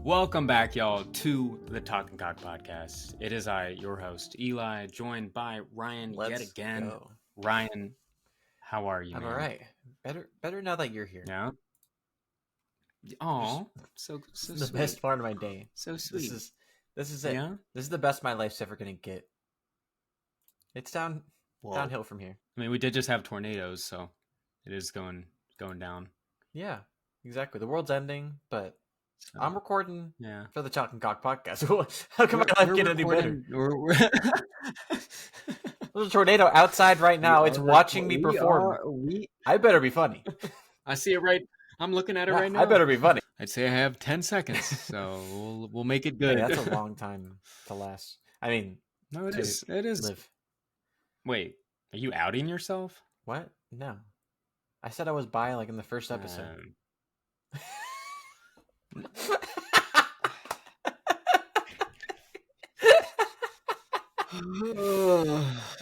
Welcome back, y'all, to the Talking Cock Podcast. It is I, your host, Eli, joined by Ryan yet again. Go. Ryan, how are you, I'm man? all right. Better now that you're here. Yeah? Aw, so the sweet. best part of my day. So sweet. This is it. Yeah? This is the best my life's ever gonna get. It's downhill from here. I mean, we did just have tornadoes, so it is going down. Yeah, exactly. The world's ending, but So, I'm recording yeah. for the Talking Cock Podcast. How can my life get any better? There's a tornado outside right now. It's watching me perform. I better be funny. I see it right. I'm looking at it right now. I better be funny. I'd say I have 10 seconds, so we'll make it good. Hey, that's a long time to last. I mean, no, it is. It is. Live. Wait, are you outing yourself? What? No. I said I was bi like in the first episode.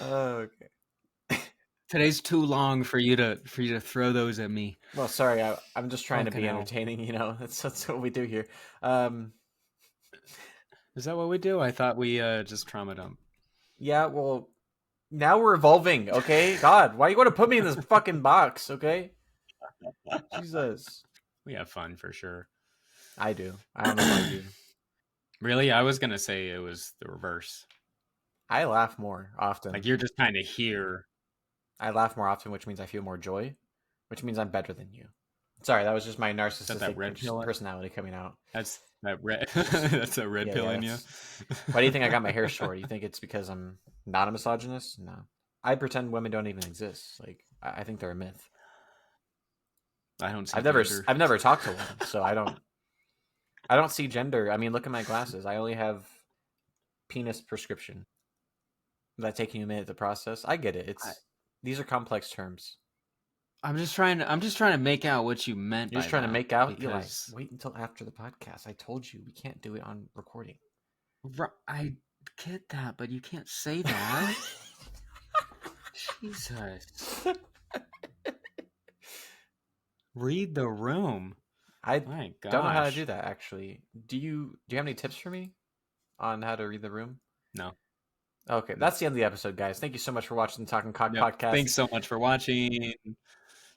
Okay. Today's too long for you to throw those at me. Well, sorry, I'm just trying to be entertaining. You know, that's what we do here. Is that what we do? I thought we just trauma dump. Yeah, well, now we're evolving. Okay, God, why you want to put me in this fucking box? Okay, Jesus. We have fun for sure. I do. I don't know about you. Really, I was gonna say it was the reverse. I laugh more often. Like you're just kind of here. I laugh more often, which means I feel more joy, which means I'm better than you. Sorry, that was just my narcissistic personality coming out. That's that red. That's a red pill in you. Why do you think I got my hair short? You think it's because I'm not a misogynist? No, I pretend women don't even exist. Like I think they're a myth. I don't see. I've never talked to one, so I don't see gender. I mean, look at my glasses. I only have penis prescription. That taking a minute to process. I get it. These are complex terms. I'm just trying to make out what you meant. You're just trying to make out? Because... Eli, wait until after the podcast. I told you we can't do it on recording. I get that, but you can't say that. Jesus. Read the room. I don't know how to do that, actually. Do you have any tips for me on how to read the room? No. Okay, that's the end of the episode, guys. Thank you so much for watching the Talking Cock Podcast. Thanks so much for watching.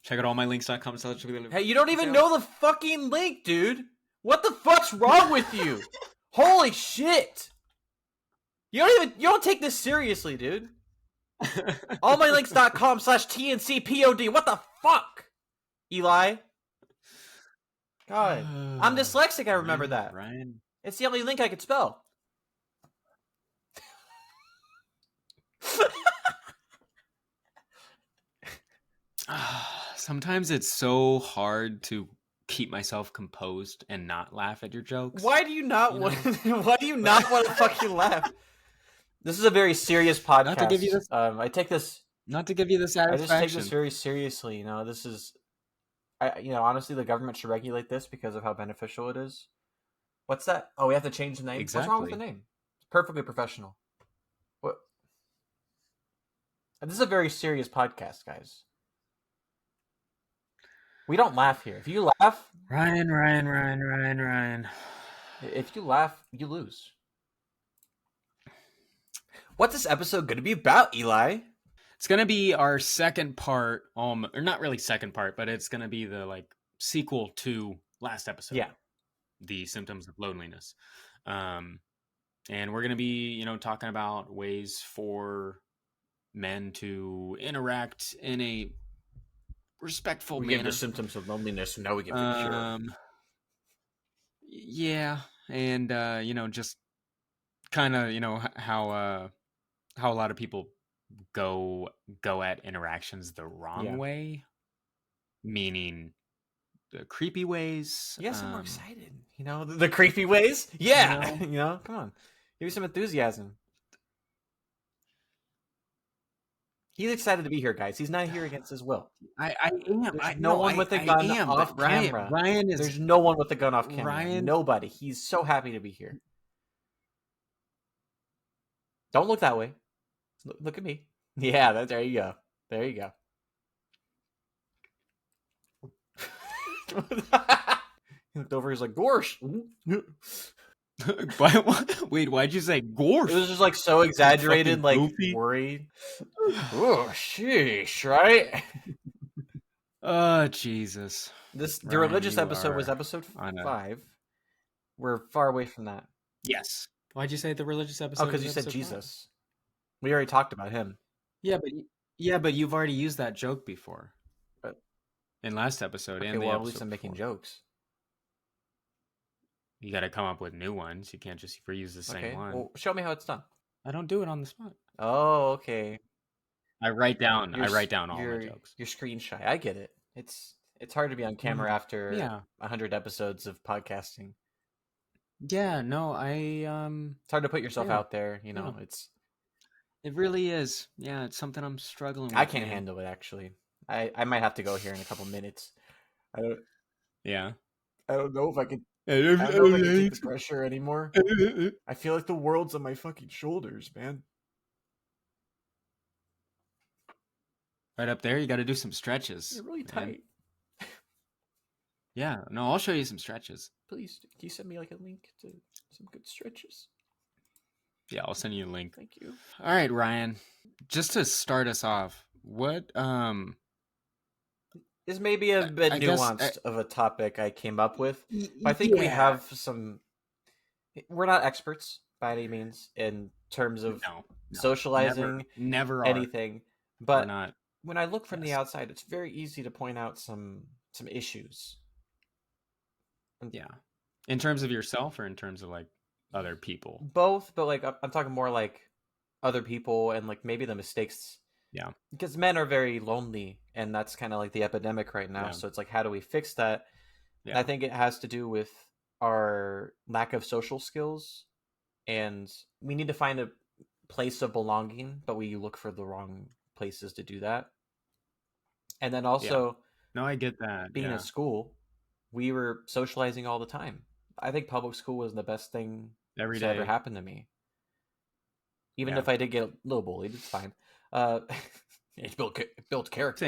Check out allmylinks.com. Hey, you don't even know the fucking link, dude. What the fuck's wrong with you? Holy shit. You don't take this seriously, dude. allmylinks.com/TNC Pod. What the fuck? Eli? God. I'm dyslexic, I remember that. Ryan. It's the only link I could spell. Sometimes it's so hard to keep myself composed and not laugh at your jokes. Why do you not want to fucking laugh? This is a very serious podcast. Not to give you this, I take this not to give you the satisfaction. I just take this very seriously. You know, this is, honestly, the government should regulate this because of how beneficial it is. What's that? Oh, we have to change the name. Exactly. What's wrong with the name? It's perfectly professional. What? And this is a very serious podcast, guys. We don't laugh here. If you laugh... Ryan. If you laugh, you lose. What's this episode going to be about, Eli? It's going to be our second part, or not really second part, but it's going to be the sequel to last episode. Yeah. The symptoms of loneliness. And we're going to be, talking about ways for men to interact in a respectful manner. We get the symptoms of loneliness, and now we get the cure. Yeah, and just kind of how a lot of people go at interactions the wrong way, meaning the creepy ways. Yes, I'm more excited. The creepy ways. Yeah, come on, give me some enthusiasm. He's excited to be here, guys. He's not here against his will. I am. There's no one with a gun off camera. Ryan is. There's no one with a gun off camera. Ryan, nobody. He's so happy to be here. Don't look that way. Look at me. Yeah, there you go. There you go. He looked over. He's like, "Gorsh." Wait, why'd you say gorsh? It was just like so exaggerated, like goofy. worried. Oh, sheesh, right? Oh, Jesus. The Ryan, religious you episode was are episode on a- 5. We're far away from that. Yes. Why'd you say the religious episode? Oh, because was you said episode 5? Jesus. We already talked about him. Yeah, but you've already used that joke before. But- in last episode Okay, and the well, at episode least I'm making before. jokes. You got to come up with new ones. You can't just reuse the same one. Well, show me how it's done. I don't do it on the spot. Oh, okay. I write down all my jokes. You're screen shy. I get it. It's hard to be on camera after 100 episodes of podcasting. Yeah, no, It's hard to put yourself out there, you know. It really is. Yeah, it's something I'm struggling with. I can't handle it, actually. I might have to go here in a couple minutes. I don't know if I can. I don't know if I can take the pressure anymore. I feel like the world's on my fucking shoulders, man. Right up there, you got to do some stretches. You're really tight. Yeah, no, I'll show you some stretches. Please, can you send me like a link to some good stretches? Yeah, I'll send you a link. Thank you. All right, Ryan. Just to start us off, what this may be a bit nuanced of a topic I came up with. But I think we have some. We're not experts by any means in terms of socializing, never anything. But not, when I look from the outside, it's very easy to point out some issues. Yeah, in terms of yourself or in terms of like other people. Both, but like I'm talking more like other people and like maybe the mistakes. Yeah, because men are very lonely, and that's kind of like the epidemic right now. So it's like, how do we fix that? Yeah. I think it has to do with our lack of social skills, and we need to find a place of belonging, but we look for the wrong places to do that. And then also, no, I get that. Being in school, we were socializing all the time. I think public school was the best thing that ever happened to me. Even if I did get a little bullied, it's fine. It built character.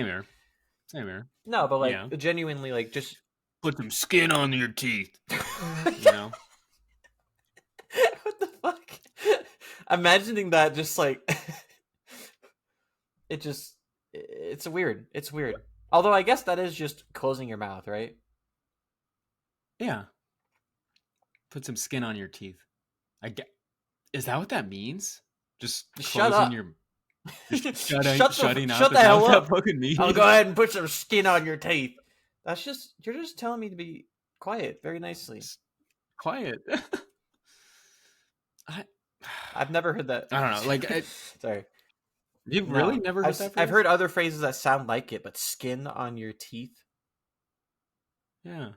Same here. No, but like genuinely, like just put some skin on your teeth. You know. What the fuck? Imagining that, just like it's weird. It's weird. Although I guess that is just closing your mouth, right? Yeah. Put some skin on your teeth. Is that what that means? Just shut up. Shutting out. Shut the hell up. I'll go ahead and put some skin on your teeth. You're just telling me to be quiet, very nicely. Quiet. I've never heard that. I don't know. Like, sorry. You've really never heard that phrase? I've heard other phrases that sound like it, but skin on your teeth. Yeah.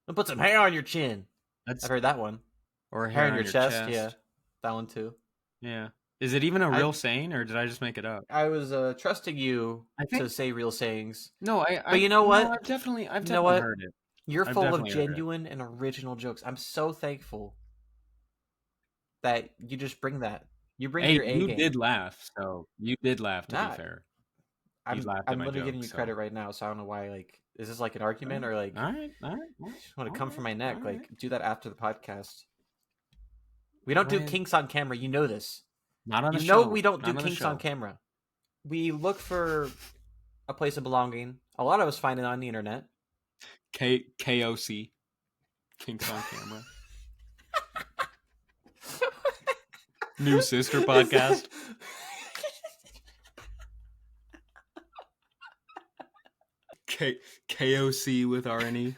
And put some hair on your chin. I've heard that one. Or hair on your chest. Yeah, that one too. Yeah. Is it even a real saying, or did I just make it up? I was trusting you to say real sayings. No, but you know what? No, I've definitely heard it. You're full of genuine and original jokes. I'm so thankful that you just bring that. You bring your A game. You did laugh, so you did laugh. To be fair, I'm literally giving you credit right now, so I don't know why. Like, is this like an argument or like? All right. You just want to come for my neck? Like, do that after the podcast. We don't do kinks on camera. You know this. Not on the show. We don't do kinks on camera. We look for a place of belonging. A lot of us find it on the internet. KOC. Kinks on camera. New sister podcast. KOC with RNE.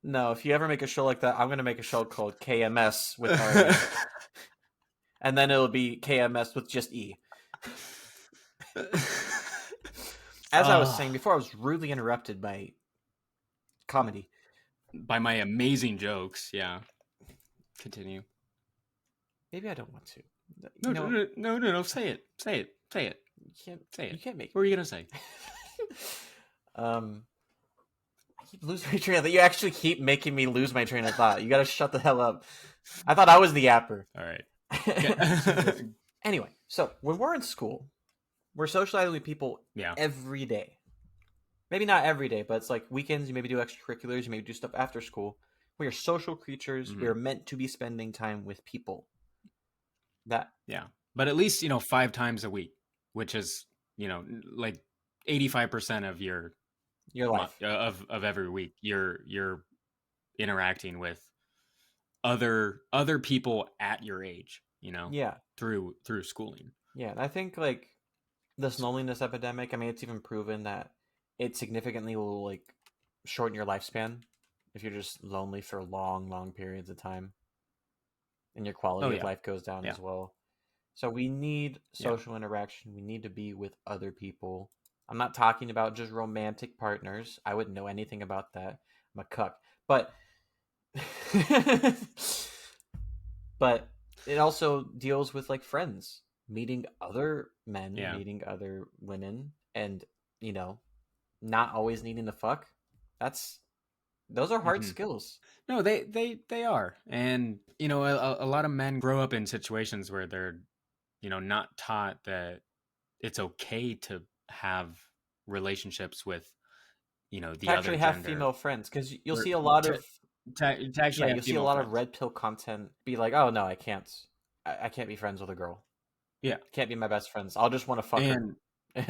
No, if you ever make a show like that, I'm going to make a show called KMS with RNE. And then it'll be KMS with just E. As I was saying before, I was rudely interrupted by comedy. By my amazing jokes, yeah. Continue. Maybe I don't want to. No. Say it. You can't say it. You can't make it. What are you gonna say? I keep losing my train of thought. You actually keep making me lose my train of thought. You gotta shut the hell up. I thought I was the yapper. All right. Anyway, so when we're in school, we're socializing with people every day. maybe not every day, but it's like weekends. You maybe do extracurriculars. You maybe do stuff after school. We are social creatures. We Mm-hmm. are meant to be spending time with people. That Yeah. But at least, 5 times a week, which is, like 85% of your life. of every week, you're interacting with other people at your age, Yeah, through schooling. yeah. And I think like this loneliness epidemic. I mean, it's even proven that it significantly will like shorten your lifespan if you're just lonely for long, long periods of time, and your Oh quality of yeah. life goes down Yeah. as well. So we need Yeah. social interaction. We need to be with other people. I'm not talking about just romantic partners. I wouldn't know anything about that. I'm a cuck. But but it also deals with like friends, meeting other men, Yeah. meeting other women, and you know, not always needing to fuck. That's those are hard Hmm. skills. No, they are. And a lot of men grow up in situations where they're not taught that it's okay to have relationships with To the other actually have gender, female friends, because you'll or see a lot to of to yeah, actually have you'll see a female lot of friends. red pill content be like, oh no, I can't, I can't be friends with a girl. Yeah. Can't be my best friends. I'll just want to fuck her. And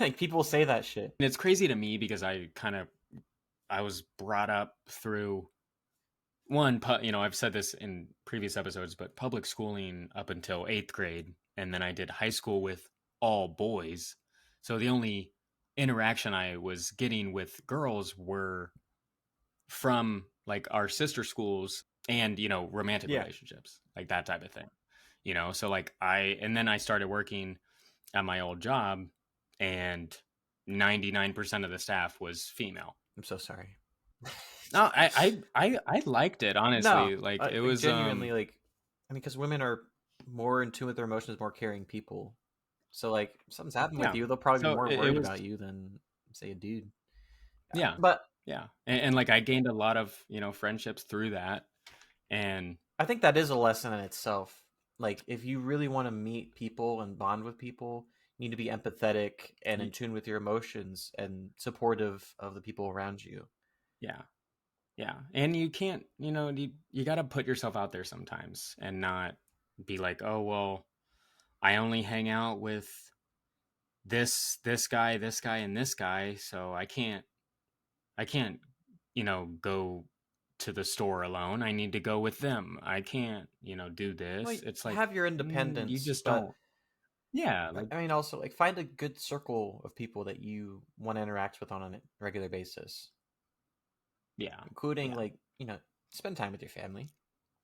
Like people say that shit. it's crazy to me because I was brought up through I've said this in previous episodes, but public schooling up until 8th grade, and then I did high school with all boys. So the only interaction I was getting with girls were from like our sister schools and romantic Yeah, relationships, like that type of thing. So like and then I started working at my old job, and 99% of the staff was female. I'm so sorry. No, I liked it, No, honestly. Like it like was genuinely, like I mean, because women are more in tune with their emotions, more caring people. So like, if something's happened with yeah. you, they'll probably be So more it worried was, about you than say a dude. yeah. But Yeah. And like I gained a lot of, friendships through that. And I think that is a lesson in itself. Like, if you really want to meet people and bond with people, you need to be empathetic and in y- tune with your emotions and supportive of the people around you. yeah. Yeah. And you can't, you got to put yourself out there sometimes and not be like, "Oh, well, I only hang out with this guy and this guy, so I can't, go to the store alone. I need to go with them. I can't, do Well, this." It's like, have your you independence, just but don't. Yeah. Like, I mean, also like find a good circle of people that you want to interact with on a regular basis, yeah. including Yeah. like spend time with your family.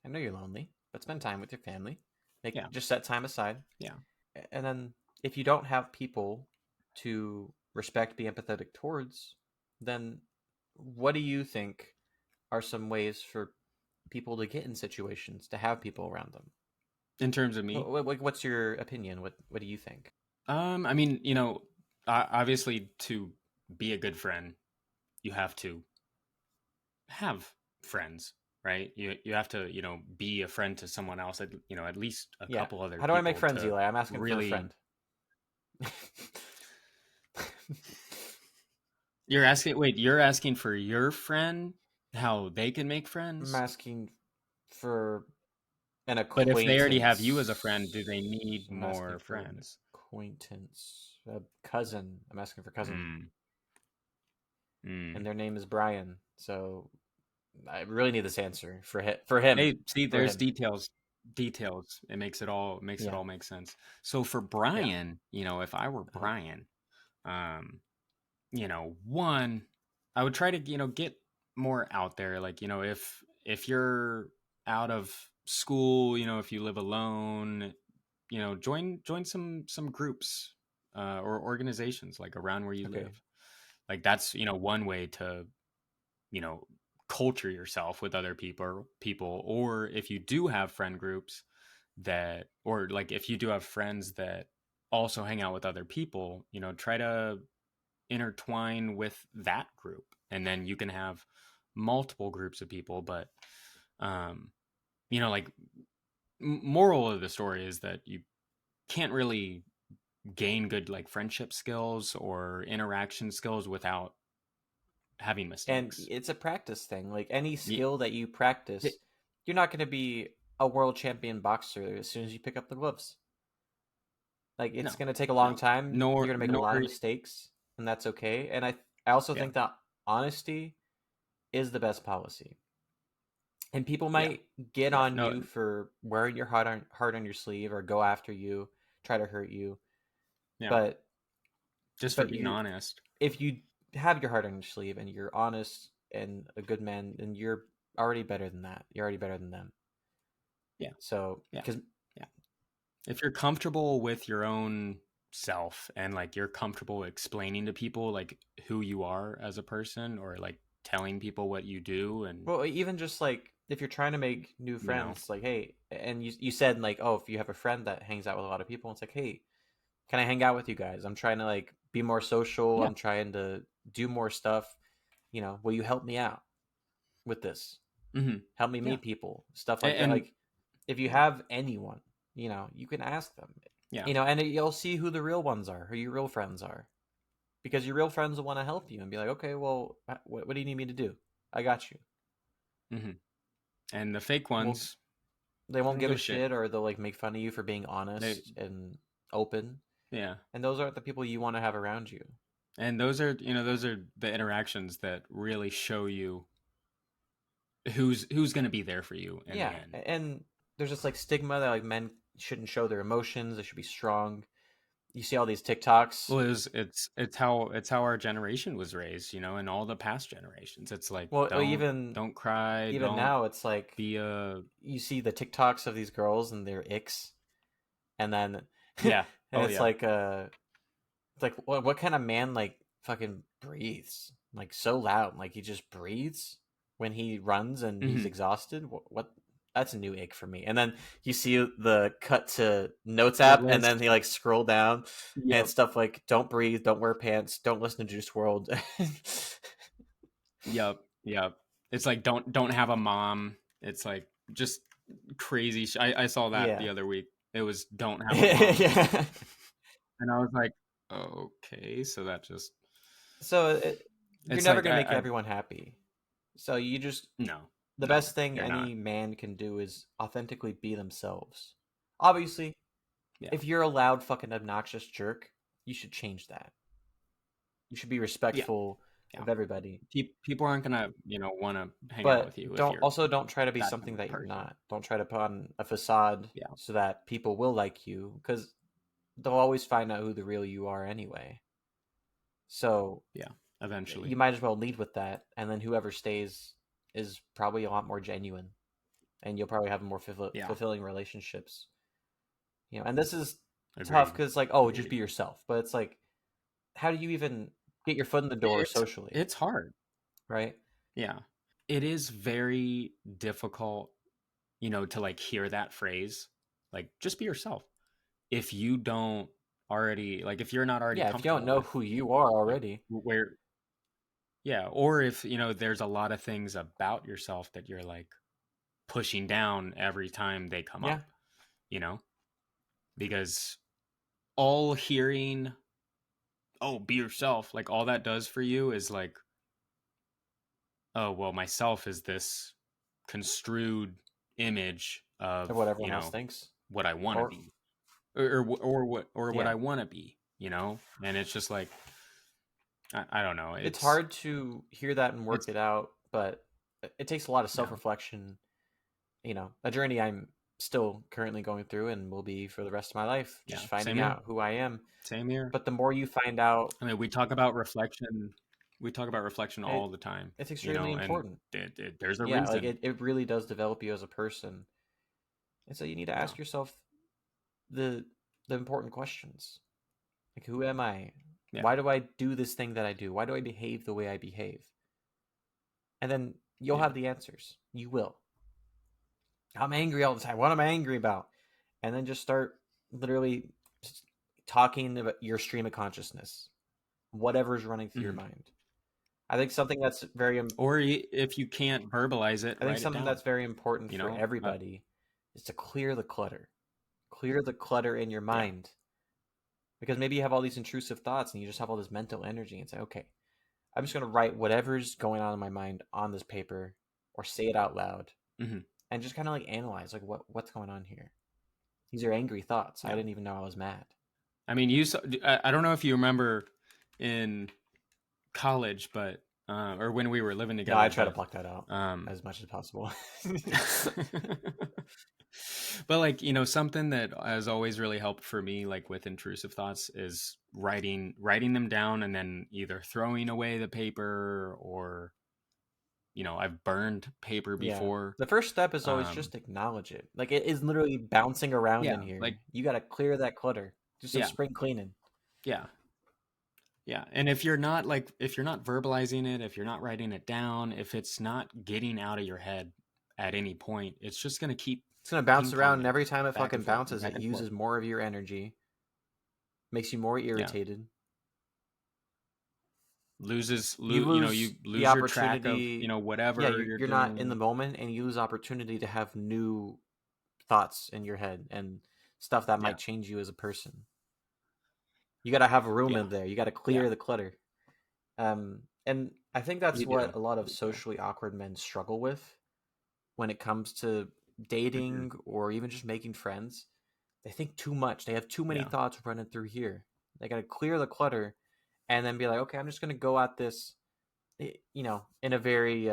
I know you're lonely, but spend time with your family. Like Yeah. just set time aside, Yeah. and then if you don't have people to respect, be empathetic towards, then what do you think are some ways for people to get in situations to have people around them? In terms of me, What's your opinion? What do you think? I mean, obviously to be a good friend, you have to have friends, right? You have to, be a friend to someone else, at least a Yeah. couple other How do I make people friends, to Eli? I'm asking for a really. friend. You're asking for your friend how they can make I'm friends? asking for an But if they already have you as a friend, do acquaintance. they need I'm asking more for an friends? acquaintance. A cousin. I'm asking for cousin. Mm, And mm. their name is Brian. So I really need this answer for for him. Hey, see, For there's him. details. It makes it Yeah. all make sense. So for Yeah. Brian, if I were Uh-huh. Brian, one, I would try to, get more out there. Like, if you're out of school, if you live alone, join some groups, or organizations like around where you Okay. live. Like that's, one way to, you know, culture yourself with other people. Or if you do have friend groups or like if you do have friends that also hang out with other people, try to intertwine with that group, and then you can have multiple groups of people. But um like, moral of the story is that you can't really gain good like friendship skills or interaction skills without having And mistakes. it's a practice thing. Like any Ye- skill that you practice, you're not going to be a world champion boxer as soon as you pick up the gloves. Like it's No, going to take a long no, time. You're going to make a lot of nor, mistakes, and that's okay. And I also yeah, think that honesty is the best policy. And people yeah, might get yeah, on no, you for wearing your heart on your sleeve or go after you, try to hurt you. yeah, But just for but being honest. if you have your heart on your sleeve and you're honest and a good man, then you're already better than that. You're already better than them. Yeah, So yeah, because yeah. If you're comfortable with your own self and like you're comfortable explaining to people like who you are as a person or like telling people what you do and well, even just like if you're trying to make new you know, friends, like hey, and you said like oh if you have a friend that hangs out with a lot of people, it's like hey, can I hang out with you guys? I'm trying to like be more social. yeah, I'm trying to do more stuff. Will you help me out with this? mm-hmm, Help me yeah, meet people, stuff like that. and Like if you yeah, have anyone, you can ask them. yeah, And you'll see who the real ones are, who your real friends are, because your real friends will want to help you and be like, okay, well, what do you need me to do? I got you. mm-hmm. And the fake Well, ones, they won't don't give give a a shit. shit, or they'll like make fun of you for being They, honest and open. yeah, And those aren't the people you want to have around you. and those are the interactions that really show you who's going to be there for you in the Yeah, end. and there's this like stigma that like men shouldn't show their emotions. They should be strong. You see all these TikToks. Well, it's how our generation was raised, and all the past generations. It's like Well, don't cry, even don't now, it's like be a you see the TikToks of these girls and their icks, and then yeah. and Oh it's yeah. like what kind of man like fucking breathes like so loud, like he just breathes when he runs and he's Hmm. exhausted. What that's a new ick for me. And then you see the cut to notes It app, and was then he like scroll down, and yep, it's stuff like don't breathe, don't wear pants, don't listen to Juice World. yep, yep. It's like don't have a mom. It's like just crazy. I saw that Yeah. the other week. It was don't have a mom, Yeah. and I was like, okay, so that just So you're it's never like gonna make I everyone happy. So you just no the no best thing you're not. any man can do is authentically be themselves. Obviously, Yeah. if you're a loud fucking obnoxious jerk, you should change that. You should be Yeah. respectful Yeah. of everybody. People aren't gonna want to hang out But with you if you're don't try to be that type something of that you're person. not. Don't try to put on a facade Yeah. so that people will like you, because they'll always find out who the real you are anyway. So Yeah. you Eventually. might as well lead with that, and then whoever stays is probably a lot more genuine, and you'll probably have more Yeah. fulfilling relationships. And this is tough Agreed. because like, oh, just Agreed. be yourself, but it's like, how do you even get your foot in the door It's socially, it's hard. right? Yeah. It is very difficult, to like hear that phrase, like just be yourself. If you don't already like if you're not already Yeah, if you don't comfortable know with who you are like already. where yeah, or if, there's a lot of things about yourself that you're like pushing down every time they come Yeah. up, because all hearing oh be yourself like all that does for you is like oh well myself is this construed image Of of what everyone else thinks. what I want to Or be or what yeah, I want to be, and it's just like I don't know, it's hard to hear that and work it's it out, but it takes a lot of yeah, self-reflection. A journey I'm still currently going through and will be for the rest of my life, yeah, just same finding here, out who I am. same here. But the more you find out, I mean, we talk about reflection it all the time, it's extremely and important. there's a Yeah, like reason. it really does develop you as a person. And so you need to Yeah, ask yourself the important questions. Like, who am I? yeah, Why do I do this thing that I do? Why do I behave the way I behave? And then you'll yeah, have the answers. You will. I'm angry all the time. What am I angry about? And then just start literally talking about your stream of consciousness, whatever's running through your hmm mind. I think something that's very or if you can't verbalize it, I think write it something down. that's very important You for know, everybody is to clear the clutter. Clear the clutter in your yeah, mind. Because maybe you have all these intrusive thoughts and you just have all this mental energy and say, okay, I'm just going to write whatever's going on in my mind on this paper or say it out loud and just kind of like analyze like what's going on here. These are angry thoughts. I didn't even know I was mad. I mean, I don't know if you remember in college, but or when we were living together. No, I try to block that out as much as possible. But like, you know, something that has always really helped for me, like with intrusive thoughts, is writing them down and then either throwing away the paper or, you know, I've burned paper before. The first step is always just acknowledge it. Like it is literally bouncing around in here. Like you got to clear that clutter. Do some spring cleaning. Yeah. And if you're not verbalizing it, if you're not writing it down, if it's not getting out of your head at any point, it's just going to keep. It's going to bounce around, and every time it fucking bounces, it uses more of your energy, makes you more irritated. You lose your track of, you know, whatever you're not in the moment, and you lose opportunity to have new thoughts in your head and stuff that might change you as a person. You got to have room in there. You got to clear the clutter. And I think that's what a lot of socially awkward men struggle with when it comes to dating or even just making friends. They think too much. They have too many thoughts running through here. They got to clear the clutter and then be like, okay, I'm just going to go at this, you know, in a very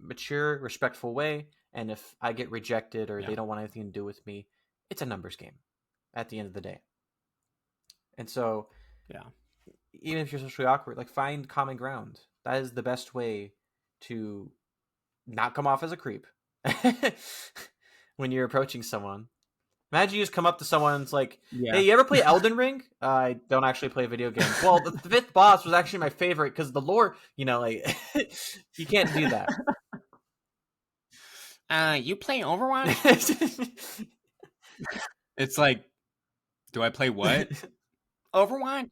mature, respectful way. And if I get rejected or they don't want anything to do with me, it's a numbers game at the end of the day. And so, even if you're socially awkward, like find common ground. That is the best way to not come off as a creep when you're approaching someone. Imagine you just come up to someone and it's like, hey, you ever play Elden Ring? I don't actually play video games. Well, the fifth boss was actually my favorite because the lore, you know, like, you can't do that. You play Overwatch? It's like, do I play what? Overwatch?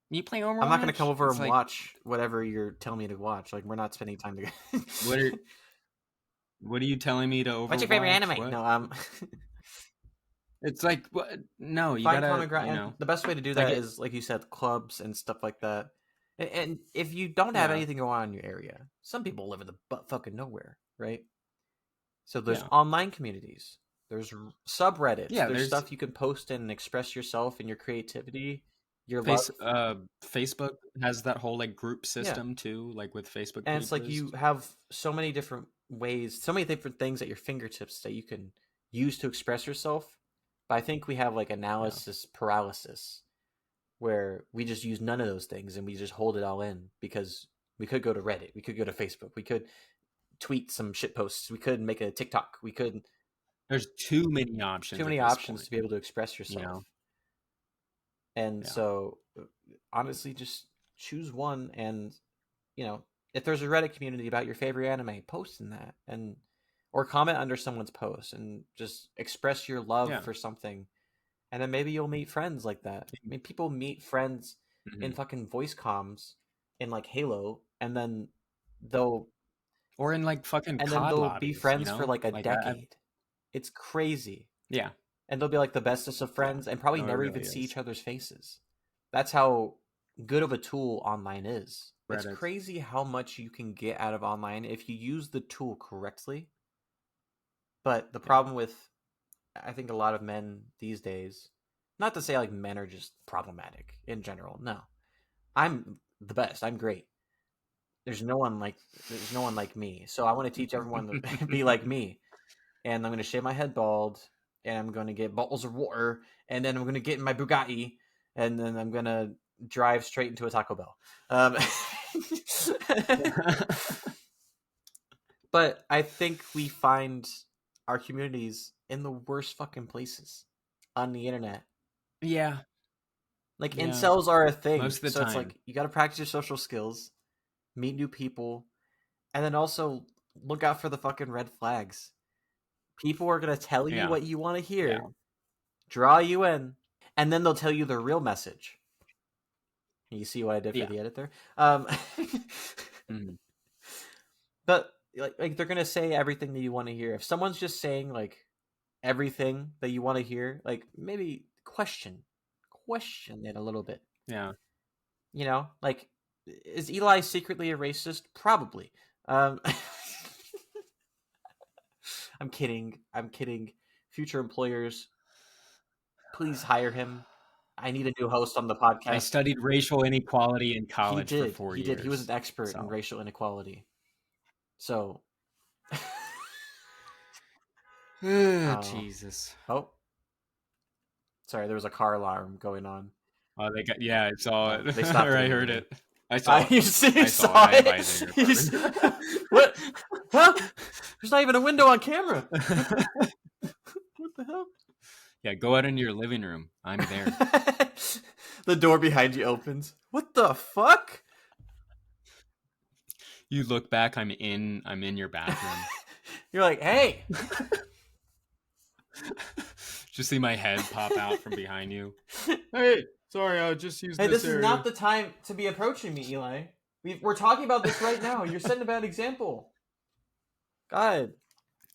You play Overwatch? I'm not going to come over and watch whatever you're telling me to watch. Like, we're not spending time together. What are you telling me to Overwatch? What's your favorite anime? What? No, it's like, no, you find gotta, common ground. You know, the best way to do that is, like you said, clubs and stuff like that. And if you don't have anything going on in your area, some people live in the butt fucking nowhere, right? So there's online communities. There's subreddits. There's stuff you can post and express yourself and your creativity. Your Facebook has that whole like group system too, like with Facebook. And it's like you have so many different ways, so many different things at your fingertips that you can use to express yourself. But I think we have like analysis paralysis, where we just use none of those things and we just hold it all in because we could go to Reddit, we could go to Facebook, we could tweet some shit posts, we could make a TikTok, we could. There's too many options. To be able to express yourself. You know? And so, honestly, just choose one. And, you know, if there's a Reddit community about your favorite anime, post in that. Or comment under someone's post and just express your love for something. And then maybe you'll meet friends like that. I mean, people meet friends in fucking voice comms in, like, Halo. And then they'll... Or in, like, fucking and COD then they'll lobbies, be friends for, like, a decade. It's crazy. Yeah. And they'll be like the bestest of friends and probably never even see each other's faces. That's how good of a tool online is. Reddit. It's crazy how much you can get out of online if you use the tool correctly. But the problem with, I think, a lot of men these days, not to say like men are just problematic in general. No. I'm the best. I'm great. There's no one like me. So I want to teach everyone to be like me. And I'm going to shave my head bald. And I'm going to get bottles of water, and then I'm going to get in my Bugatti, and then I'm going to drive straight into a Taco Bell. But I think we find our communities in the worst fucking places on the internet. Yeah. Like, incels are a thing. Most of the time. It's like, you got to practice your social skills, meet new people, and then also look out for the fucking red flags. People are going to tell you what you want to hear, draw you in, and then they'll tell you the real message. You see what I did for the edit there? But like they're going to say everything that you want to hear. If someone's just saying like everything that you want to hear, like maybe question question it a little bit. Yeah. You know, like, is Eli secretly a racist? Probably. I'm kidding. Future employers, please hire him. I need a new host on the I podcast. studied racial inequality in He college for did. 4 He years. did. He was an expert in So, racial inequality. So, Jesus. oh, sorry, there was a car alarm going on. Oh, I saw it. They stopped Or it I heard anyway. it. I saw it. You saw I it. invited in your apartment. What? Huh? There's not even a window on camera. What the hell? Yeah, go out into your living room. I'm there. The door behind you opens. What the fuck? You look back. I'm in your bathroom. You're like, hey. Just see my head pop out from behind you. Hey, sorry, I just used Hey, this this is not the time to be approaching me, Eli. We're talking about this right now. You're setting a bad example. God.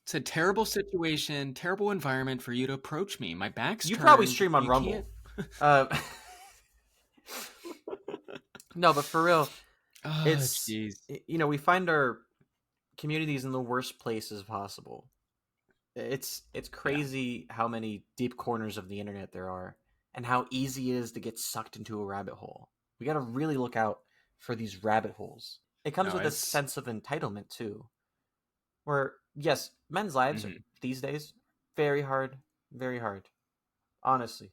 It's a terrible situation, terrible environment for you to approach me. My back's You turned. probably stream on Rumble. No, but for real, it's geez. You know, we find our communities in the worst places possible. It's crazy how many deep corners of the internet there are, and how easy it is to get sucked into a rabbit hole. We got to really look out for these rabbit holes. It comes with a sense of entitlement too, where yes, men's lives are, these days, very hard, very hard. Honestly,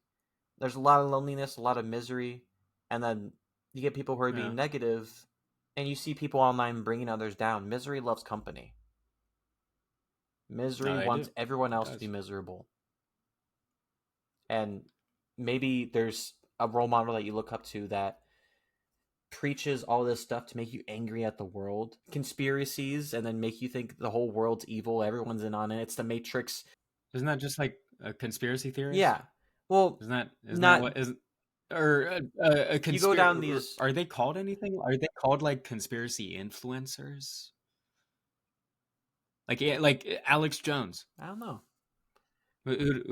there's a lot of loneliness, a lot of misery, and then you get people who are being negative, and you see people online bringing others down. Misery loves company. Misery wants everyone else to be miserable. And maybe there's a role model that you look up to that preaches all this stuff to make you angry at the world, conspiracies, and then make you think the whole world's evil, everyone's in on it. It's the Matrix. Isn't that just like a conspiracy theorist? Yeah. Well, isn't that what is, or a conspiracy? You go down these. Are they called anything? Are they called like conspiracy influencers? Like Alex Jones. I don't know.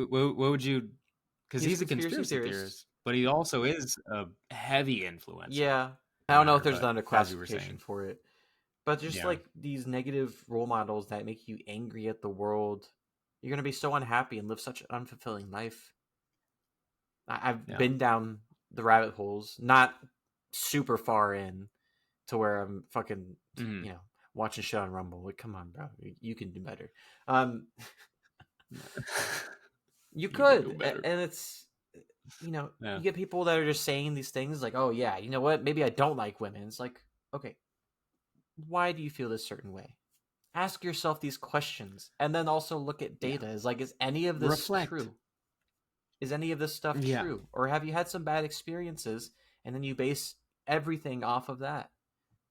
What would you? Because he's a conspiracy theorist, but he also is a heavy influencer. Yeah, I don't know if there's not a classification for it, but just like these negative role models that make you angry at the world, you're gonna be so unhappy and live such an unfulfilling life. I've been down the rabbit holes, not super far in, to where I'm fucking, you know, watching shit on Rumble. Like, come on, bro, you can do better. You could, and it's, you know, you get people that are just saying these things like, oh yeah, you know what, maybe I don't like women. It's like, okay, why do you feel this certain way? Ask yourself these questions, and then also look at data. Is like, is any of this true? Is any of this stuff true? Or have you had some bad experiences and then you base everything off of that?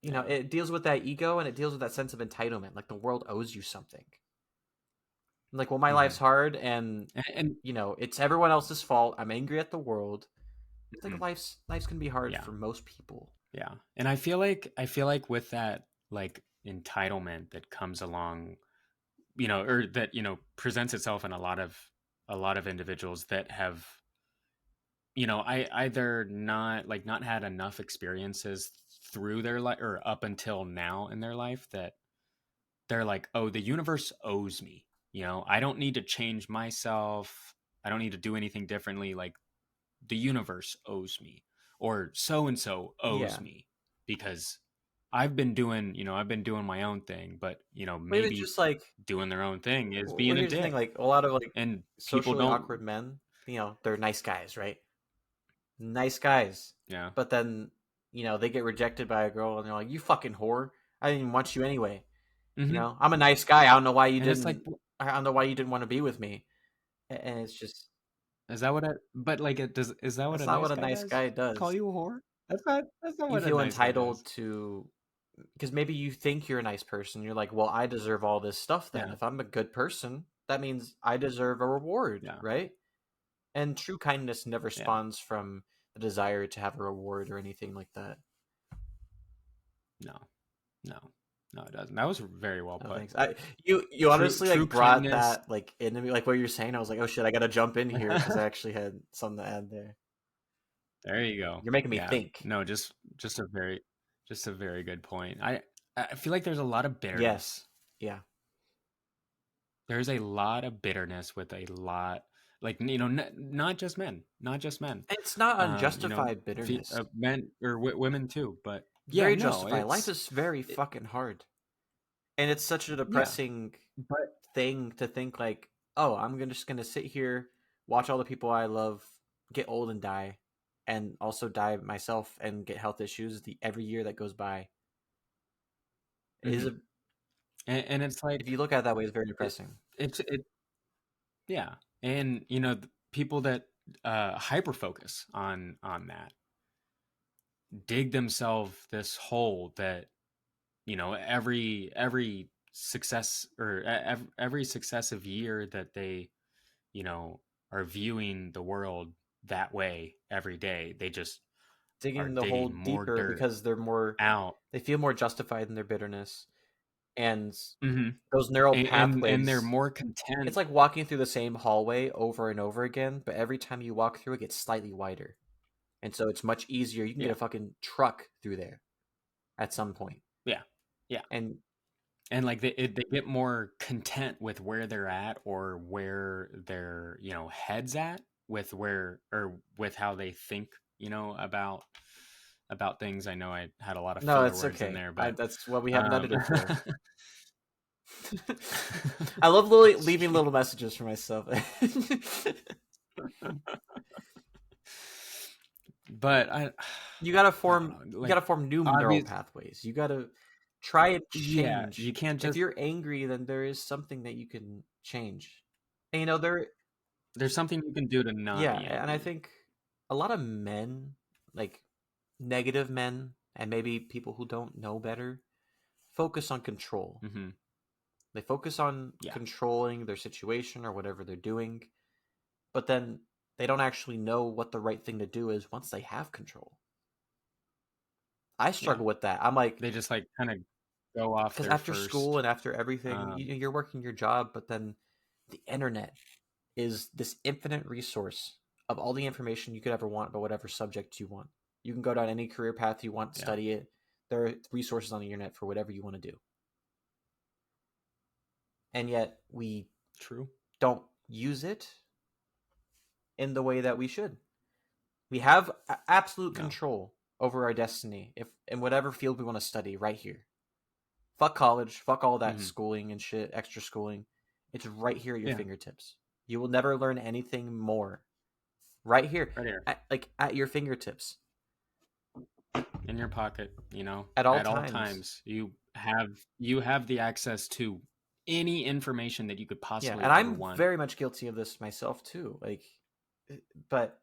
You know, it deals with that ego, and it deals with that sense of entitlement. Like, the world owes you something. Like, well, my life's hard, and you know, it's everyone else's fault. I'm angry at the world. It's like life's can be hard for most people. Yeah. And I feel like with that, like, entitlement that comes along, you know, or that, you know, presents itself in a lot of individuals that have, you know, either not had enough experiences through their life or up until now in their life, that they're like, oh, the universe owes me. You know, I don't need to change myself. I don't need to do anything differently. Like, the universe owes me, or so-and-so owes me, because I've been doing my own thing, but, you know, maybe just like doing their own thing is being a dick. Thing, like, a lot of like and socially awkward men, you know, they're nice guys, right? Nice guys. Yeah. But then, you know, they get rejected by a girl, and they're like, you fucking whore. I didn't even want you anyway. You know, I'm a nice guy. I don't know why you didn't. Like, I don't know why you didn't want to be with me. And it's just. Is that what it? But like, it does. Is that what? That's not what a nice guy does. Call you a whore? That's not. That's not what. You feel entitled to, because maybe you think you're a nice person. You're like, well, I deserve all this stuff. Then, if I'm a good person, that means I deserve a reward, right? And true kindness never spawns from the desire to have a reward or anything like that. No, it doesn't. That was very well put. Thanks. You honestly like brought kindness. That like into me, like what you're saying. I was like, oh shit, I gotta jump in here because I actually had something to add there. There you go. You're making me Yeah. think. No, just a very good point. I feel like there's a lot of bitterness. Yes. Yeah. There's a lot of bitterness with a lot, like, you know, not just men, It's not you know, unjustified bitterness. men or women too, but yeah, Very no, justified. Life it's is very fucking hard. And it's such a yeah, depressing but thing to think like, oh, just gonna sit here, watch all the people I love get old and die, and also die myself and get health issues every year that goes by. Is mhm. a, And it's like if you look at it that way, it's very it, depressing. it yeah, and you know, people that hyper focus on that dig themselves this hole that, you know, every success or every successive year that they, you know, are viewing the world that way every day, they just are Digging the hole digging more deeper dirt because out. they feel more justified in their bitterness, and Hmm. those neural And they're pathways. more It's content. like walking through the same hallway over and over again, but every time you walk through, it gets slightly wider. And so it's much easier. You can get Yeah, a fucking truck through there at some point. yeah, yeah. And And like they get more content with where they're at or where their, you know, heads at with where or with how they think, you know, about things. I know I had a lot of no, filler it's words in okay. there, but That's what we have an um editor for. I love leaving little messages for myself. but I You gotta I don't form know, like new neural obvious. pathways. You gotta try and Yeah, you change. can't If just, you're angry, then there is something that you can change. And there's something you can do to not yeah, be and I angry. think a lot of men, like negative men, and maybe people who don't know better, focus on control. Hmm. They focus on Yeah, controlling their situation or whatever they're doing, but then they don't actually know what the right thing to do is once they have control. I yeah, struggle with that. I'm like, they just like kind of go off because their after school first. and after everything, um you're working your job, but then the internet is this infinite resource of all the information you could ever want about whatever subject you want. You can go down any career path you want, yeah, study it. There are resources on the internet for whatever you want to do. And yet we true. don't use it in the way that we should. We have absolute No. control over our destiny if in whatever field we want to study right here. Fuck college, fuck all that Hmm. schooling and shit, extra schooling. It's right here at your Yeah, fingertips. You will never learn anything more. Right here, right here at your fingertips in your pocket, you know, at all at all times. times you have the access to any information that you could Yeah, possibly and ever I'm want. very much guilty of this myself too. But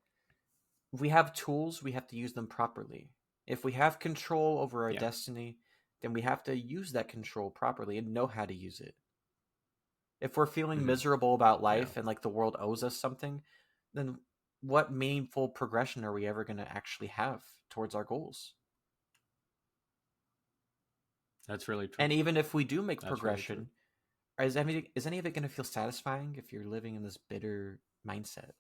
we have tools, we have to use them properly. If we have control over our Yeah. destiny, then we have to use that control properly and know how to use it. If we're feeling Hmm. miserable about Yeah, life and like the world owes us something, then what meaningful progression are we ever going to actually have towards our goals? that's really true. And even if we do make That's really true. progression, is any of it going to feel satisfying if you're living in this bitter mindset?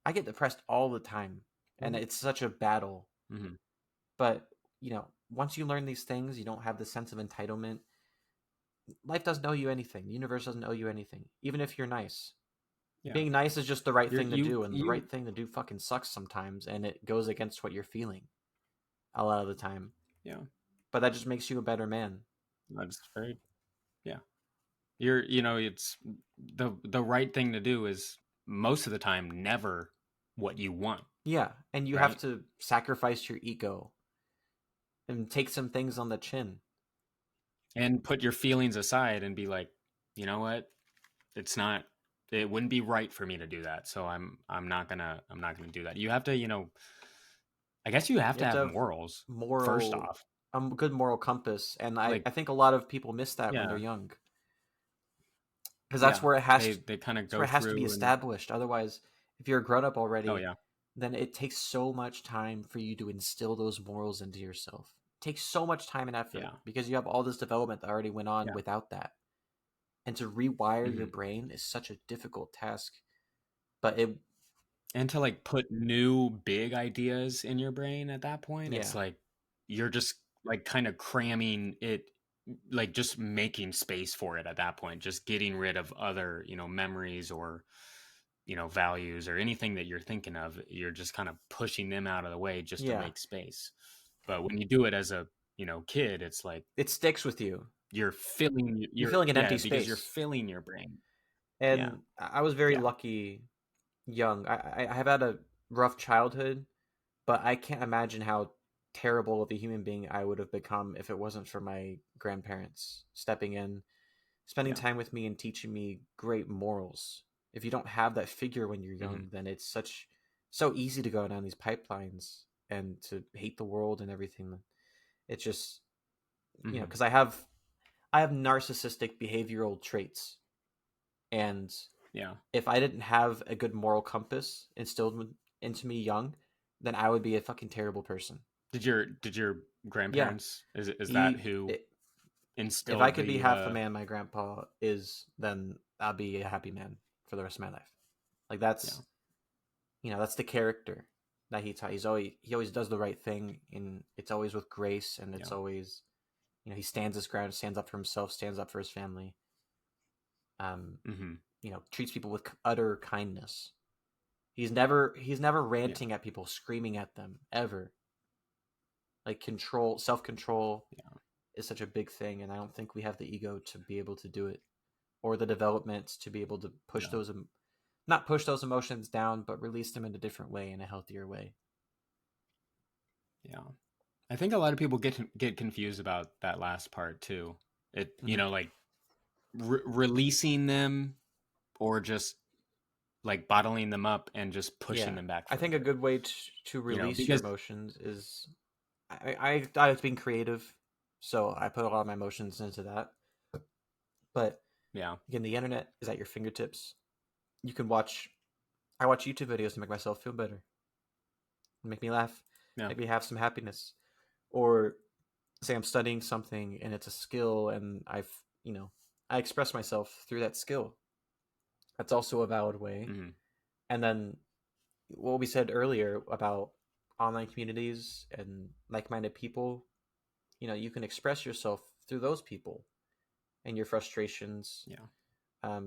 I get depressed all the time, and Well, it's such a battle. hmm. But, once you learn these things, you don't have the sense of entitlement. Life doesn't owe you anything. The universe doesn't owe you anything, even if you're nice. Yeah, Being nice is just the right you're thing to do, and the you right thing to do fucking sucks sometimes, and it goes against what you're feeling a lot of the time. yeah, But that just makes you a better man. that's very, yeah, you know, it's the right thing to do is most of the time never what you want, Yeah, and you have right? to sacrifice your ego and take some things on the chin. And put your feelings aside and be like, you know what, it's not, it wouldn't be right for me to do that, so I'm not gonna do that. You have to, you know, I guess you have You to have to have have morals first moral, off. good moral compass, and I, Like, I think a lot of people miss that when they're yeah, young, because yeah, that's they kind of where go it has to be through and, established. Otherwise, if you're a grown up oh already, yeah, then it takes so much time for you to instill those morals into yourself. It takes so much time and effort yeah, because you have all this development that already went on yeah. without that. And to rewire your Hmm. brain is such a difficult task, but it And to like put new big ideas in your brain at that point, it's Yeah. like you're just like kind of cramming it, like just making space for it at that point, just getting rid of other, memories or, values or anything that you're thinking of. You're just kind of pushing them out of the way just to Yeah. make space. But when you do it as a, kid, it's like It sticks with you. you're filling You're your, filling an yeah, empty because you're space. filling your brain. Yeah. And I was very Yeah. lucky young. I have had a rough childhood, but I can't imagine how terrible of a human being I would have become if it wasn't for my grandparents stepping in, spending Yeah. time with me and teaching me great morals. If you don't have that figure when you're Hmm. young, then it's so easy to go down these pipelines and to hate the world and everything. It's just, Hmm. because I have narcissistic behavioral traits, and Yeah. if I didn't have a good moral compass instilled into me young, then I would be a fucking terrible person. Did your Yeah, grandparents, is that he. who If I instilled could be the half the man my grandpa is, then I'll be a happy man for the rest of my life. Like yeah, that's the character that he taught. He always does the right thing, and it's always with grace, and it's yeah. always, he stands his ground, stands up for himself, stands up for his family. Um, Hmm. treats people with utter kindness. He's never Yeah, ranting at people, screaming at them ever. Like self-control yeah, is such a big thing, and I don't think we have the ego to be able to do it, or the development to be able to push yeah, those, not push those emotions down, but release them in a different way, in a healthier way. yeah. I think a lot of people get confused about that last part too. It, Mm-hmm. like releasing them or just like bottling them up and just pushing Yeah, them back I think a further. good way to release your Because emotions is, I like being creative, so I put a lot of my emotions into that. But yeah, again, the internet is at your fingertips. You can watch. I watch YouTube videos to make myself feel better, make me laugh, yeah, make me have some happiness, or say I'm studying something and it's a skill, and I express myself through that skill. That's also a valid way. hmm, And then what we said earlier about online communities and like-minded people, you can express yourself through those people and your frustrations. yeah,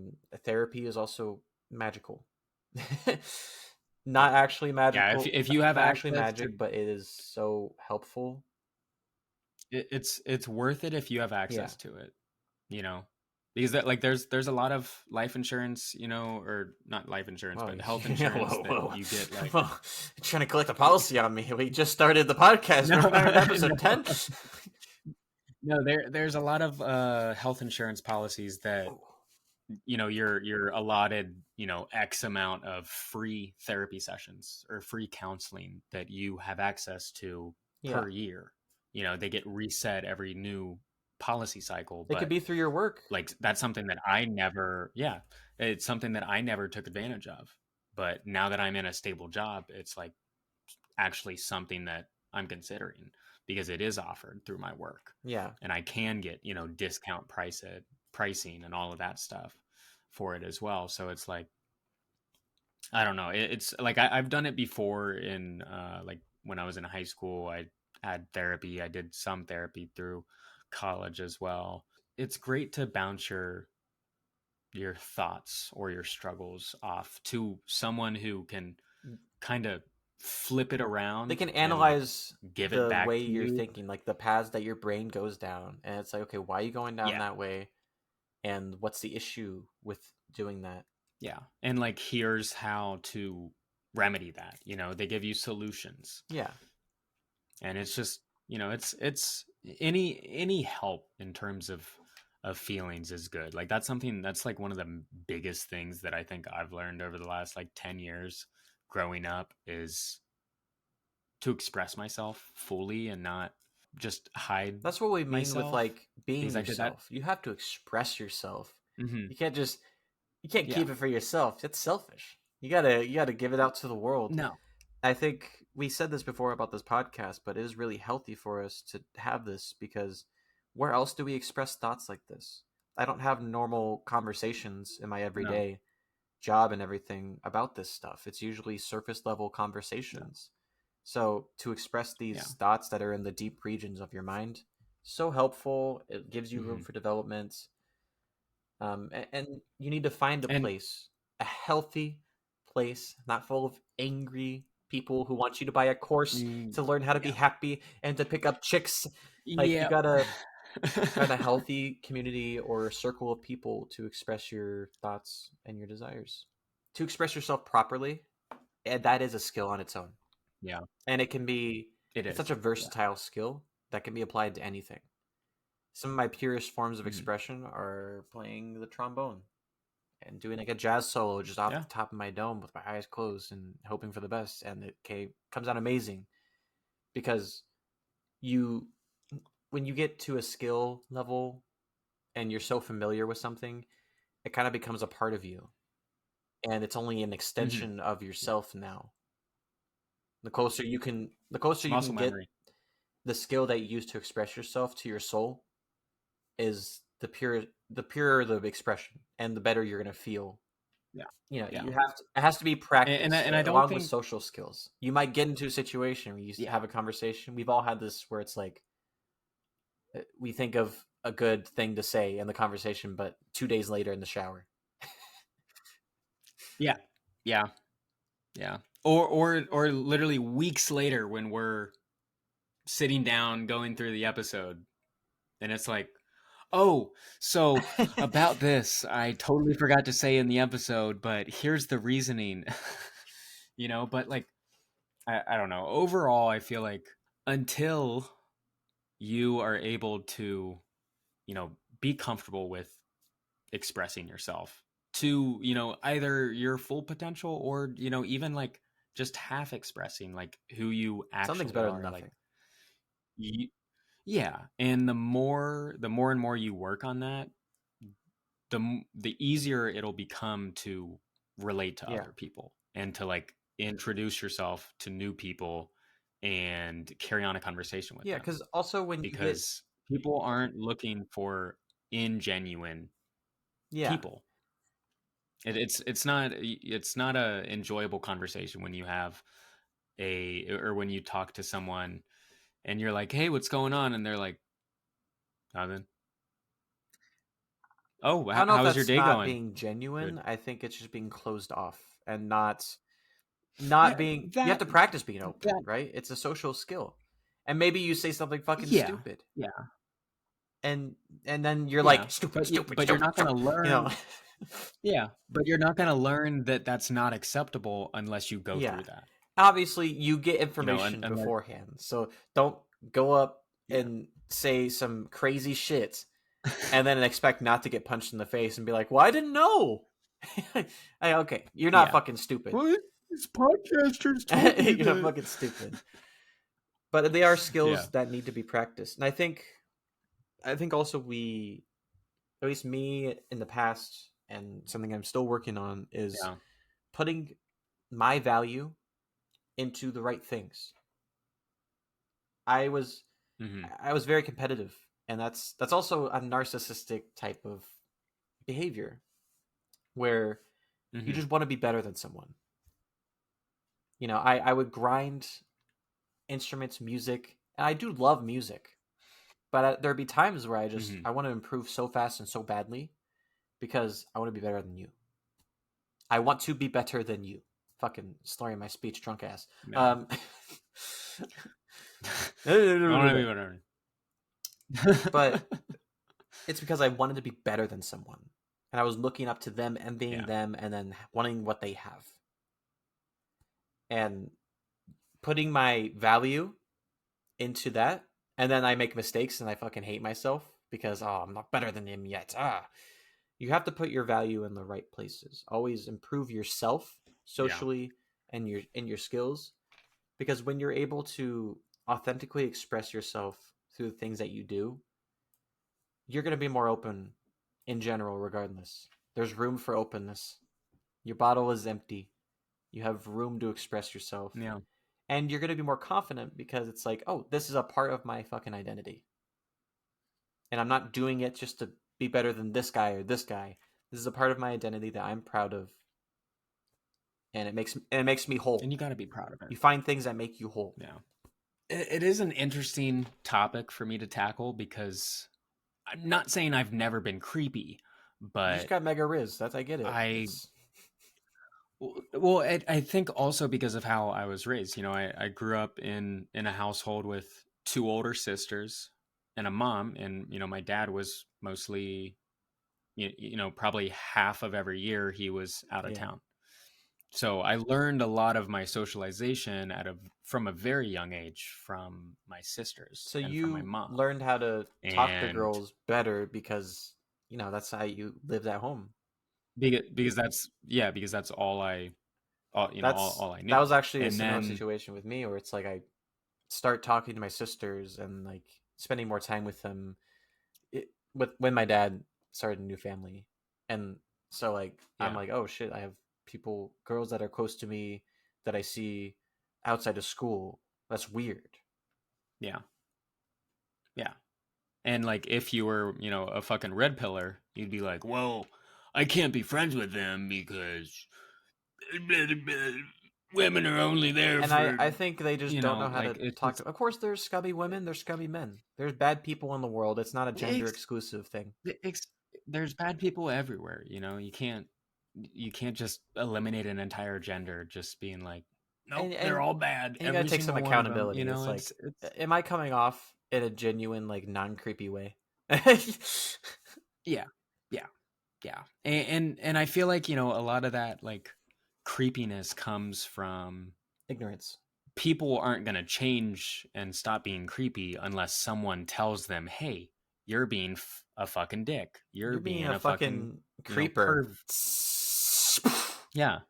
Therapy is also magical. Not actually yeah. If magical, if not, you have not actually access to magic, but it is so helpful. it's worth it if you have Yeah. access to it. you know because that, like, there's a lot of life insurance, or not life insurance, Oh, but health yeah, insurance whoa, that whoa. you get, like, Well, you're trying to collect a policy on me. We just started the podcast. no. We're on episode 10. No, there's a lot of health insurance policies that, you're allotted, X amount of free therapy sessions or free counseling that you have access to Yeah. per year. They get reset every new policy cycle, It could but be through your work. like that's something that I never, yeah, it's something that I never took advantage of. But now that I'm in a stable job, it's like actually something that I'm considering because it is offered through my work, Yeah. and I can get, discount pricing and all of that stuff for it as well. So it's like, I don't know. It's like I've done it before in like when I was in high school. I had therapy. I did some therapy through college as well. It's great to bounce your thoughts or your struggles off to someone who can kind of flip it They around can and like analyze give it the back way to you're you. thinking, like the paths that your brain goes down. And it's like, okay, why are you going down Yeah. that way? And what's the issue with doing that? Yeah. And like, here's how to remedy that. They give you solutions. Yeah. And it's just, it's any help in terms of feelings is good. Like, that's something that's like one of the biggest things that I think I've learned over the last like 10 years growing up is to express myself fully and not just hide That's what we mean with myself, like being because I did that. yourself. You have to express yourself. Hmm. You can't just you can't Yeah. keep it for yourself. That's selfish. You gotta give it out to the world. No. I think we said this before about this podcast, but it is really healthy for us to have this, because where else do we express thoughts like this? I don't have normal conversations in my No. everyday. job and everything about this stuff. It's usually surface level conversations. So to express these thoughts that are in the deep regions of your mind, so helpful. It gives you room for development. And you need to find a place, a healthy place, not full of angry people who want you to buy a course to learn how to be happy and to pick up chicks. Like you gotta find a healthy community or a circle of people to express your thoughts and your desires, to express yourself properly. And that is a skill on its own. Yeah. And it's such a versatile skill that can be applied to anything. Some of my purest forms of expression are playing the trombone and doing like a jazz solo just off the top of my dome with my eyes closed and hoping for the best. And it comes out amazing because when you get to a skill level and you're so familiar with something, it kind of becomes a part of you. And it's only an extension of yourself now. The closer you can get the skill that you use to express yourself to your soul is the purer the expression and the better you're going to feel. You have to, it has to be practice. And I don't along with social skills. You might get into a situation where you have a conversation. We've all had this where it's like we think of a good thing to say in the conversation, but 2 days later in the shower. Yeah. Or literally weeks later when we're sitting down going through the episode, and it's like, oh, so about this, I totally forgot to say in the episode, but here's the reasoning. But like, I don't know. Overall, I feel like until you are able to, be comfortable with expressing yourself to, either your full potential or, even like just half expressing like who you actually something's better are. Than nothing. And the more and more you work on that, the easier it'll become to relate to other people and to like introduce yourself to new people and carry on a conversation with them. Because also because people aren't looking for ingenuine people. It's not a enjoyable conversation when you have or when you talk to someone and you're like, hey, what's going on? And they're like, nothing. Oh, I don't know how's your day going? Being genuine. Good. I think it's just being closed off and not being. You have to practice being open, right? It's a social skill, and maybe you say something fucking stupid. Yeah. And then you're like stupid, but you're not going to learn. Yeah, but you're not going to learn that that's not acceptable unless you go through that. Obviously, you get information beforehand, so don't go up and say some crazy shit and then expect not to get punched in the face and be like, well, I didn't know. Okay, you're not fucking stupid. Well, it's podcasters. You're not fucking stupid. But they are skills that need to be practiced. And I think also at least me in the past, and something I'm still working on is putting my value into the right things. I was very competitive. And that's also a narcissistic type of behavior where you just want to be better than someone. I would grind instruments, music, and I do love music. But there'd be times where I want to improve so fast and so badly because I want to be better than you. I want to be better than you. Fucking slurring my speech, drunk ass. No. But it's because I wanted to be better than someone. And I was looking up to them, envying them, and then wanting what they have. And putting my value into that, and then I make mistakes and I fucking hate myself because, I'm not better than him yet. You have to put your value in the right places. Always improve yourself socially and your skills. Because when you're able to authentically express yourself through the things that you do, you're going to be more open in general, regardless. There's room for openness. Your bottle is empty. You have room to express yourself. Yeah. And you're going to be more confident because it's like, oh, this is a part of my fucking identity. And I'm not doing it just to be better than this guy or this guy. This is a part of my identity that I'm proud of and it makes me whole. And you got to be proud of You it. find things that make you whole. Yeah. It is an interesting topic for me to tackle because I'm not saying I've never been creepy, You but just got mega riz. I get it. well, I think also because of how I was raised. You know, I grew up in a household with 2 older sisters and a mom, and you know, my dad was mostly, you know, probably half of every year he was out of Yeah. town. So I learned a lot of my socialization from a very young age from my sisters So and from my you mom. learned how to talk to And girls better because that's how you lived at home. because that's all all I That knew. was actually a And similar then situation with me, where it's like I start talking to my sisters and like spending more time with them, when my dad started a new family, and so like I'm yeah, like, oh shit, I have girls that are close to me that I see outside of school. That's weird. yeah, yeah. And like if you were, you know, a fucking red pillar, you'd be like, "Well, I can't be friends with them because women are only there And for, I think they just you don't know, know how like to talk to. Of course, there's scummy women, there's scummy men, there's bad people in the world. It's not a gender it's exclusive thing. ex- there's bad people everywhere, you know. You can't just eliminate an entire gender just being like, nope, they're And all bad, you gotta every take some single one of them, you accountability. know. It's like, It's am I coming off in a genuine, like, non creepy way? Yeah, yeah, yeah. And I feel like, you know, a lot of that like creepiness comes from Ignorance. people aren't going to change and stop being creepy unless someone tells them, "Hey, you're being a fucking dick. You're You're being being a a fucking, fucking you know, creeper. perv." Yeah.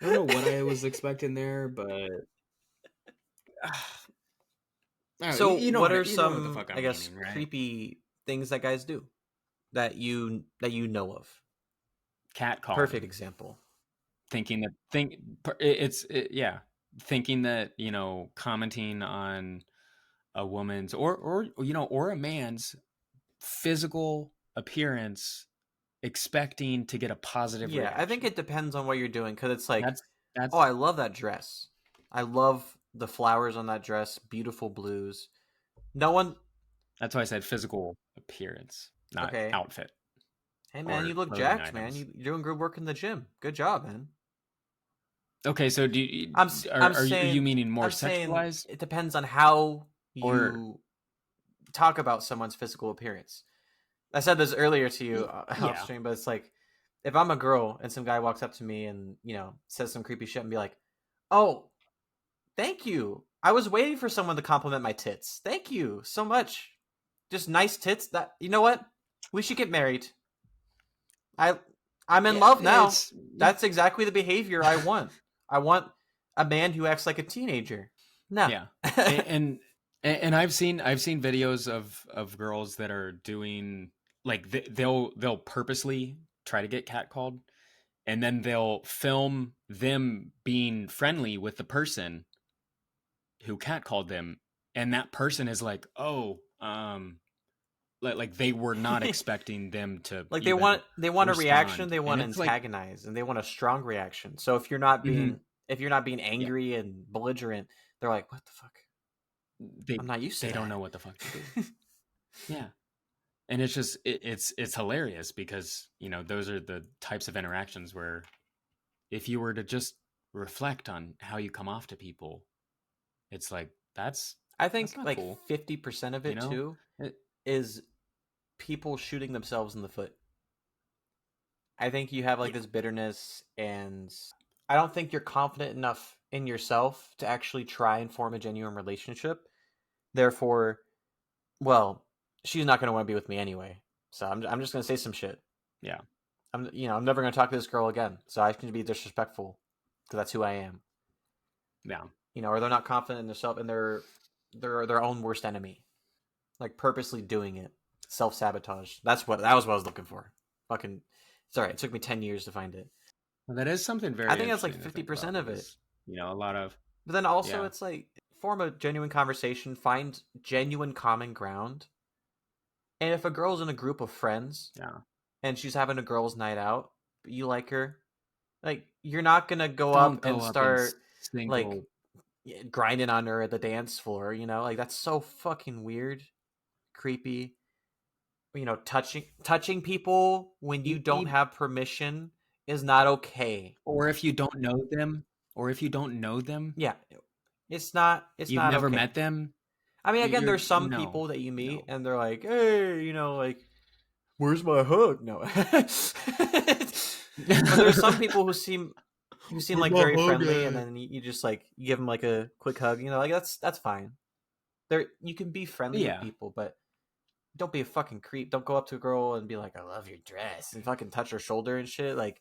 I don't know what I was expecting there, but So, what are you know what the some, fuck I I'm guess, meaning, right? creepy things that guys do that you know of? Cat Perfect calling, example. thinking that yeah, thinking that, you know, commenting on a woman's or you know, or a man's physical appearance, expecting to get a positive Yeah, I think reaction. it depends on what you're doing, because it's like, That's oh, I that's love that dress. I love the flowers on that dress, beautiful blues. No one, that's why I said physical appearance, not okay. outfit Hey man, you or look clothing jacked, man. items. You're doing good work in the gym. Good job, man. Okay, so do you, I'm are you saying meaning more I'm saying sexualized it depends on how or you talk about someone's physical appearance. I said this earlier to you off yeah, stream, but it's like, if I'm a girl and some guy walks up to me and says some creepy shit and be like, "Oh, thank you. I was waiting for someone to compliment my tits. Thank you so much. Just nice tits. That, you know what? We should get married. I I'm in yeah, love now. it's yeah, That's exactly the behavior I want. I want a man who acts like a teenager. No. yeah, and I've seen videos of girls that are doing like they'll purposely try to get catcalled, and then they'll film them being friendly with the person who catcalled them, and that person is like, oh, like they were not expecting them to Like, even they want a reaction, respond, they and want to it's like, antagonize, and they want a strong reaction. So mhm, if you're not being yeah, angry and belligerent, they're like, "What the fuck? they I'm not used to they don't that." know what the fuck to do. Yeah, and it's just it's hilarious because, you know, those are the types of interactions where if you were to just reflect on how you come off to people, it's like I that's think not like cool, 50% of you it know. too It, is people shooting themselves in the foot. I think you have like yeah, this bitterness, and I don't think you're confident enough in yourself to actually try and form a genuine relationship. Therefore, well, she's not going to want to be with me anyway. So I'm just going to say some shit. yeah, I'm never going to talk to this girl again. So I can be disrespectful because that's who I am. yeah. Or they're not confident in themselves, and they're their own worst enemy. Like, purposely doing it. Self-sabotage. That was what I was looking for. Fucking, it's all right. It took me 10 years to find it. Well, that is something I very think that's like interesting to think 50% about of it. because, you know, a lot of But then also, yeah, it's like form a genuine conversation, find genuine common ground. And if a girl's in a group of friends and she's having a girls' night out, but you like her, like, you're not gonna go Don't up go and up and start like single. grinding on her at the dance floor, you know? Like, that's so fucking weird, creepy. You know, touching people when you don't have permission is not okay. Or if you don't know them, Yeah, it's not you've never okay. met them. I mean, again, there's some no, people that you meet no. and they're like, hey, you know, like, where's my hug? No. But there's some people who seem like very friendly, and then you just like give them like a quick hug, you know, like that's fine. You can be friendly with people, but don't be a fucking creep. Don't go up to a girl and be like, I love your dress, and fucking touch her shoulder and shit. Like,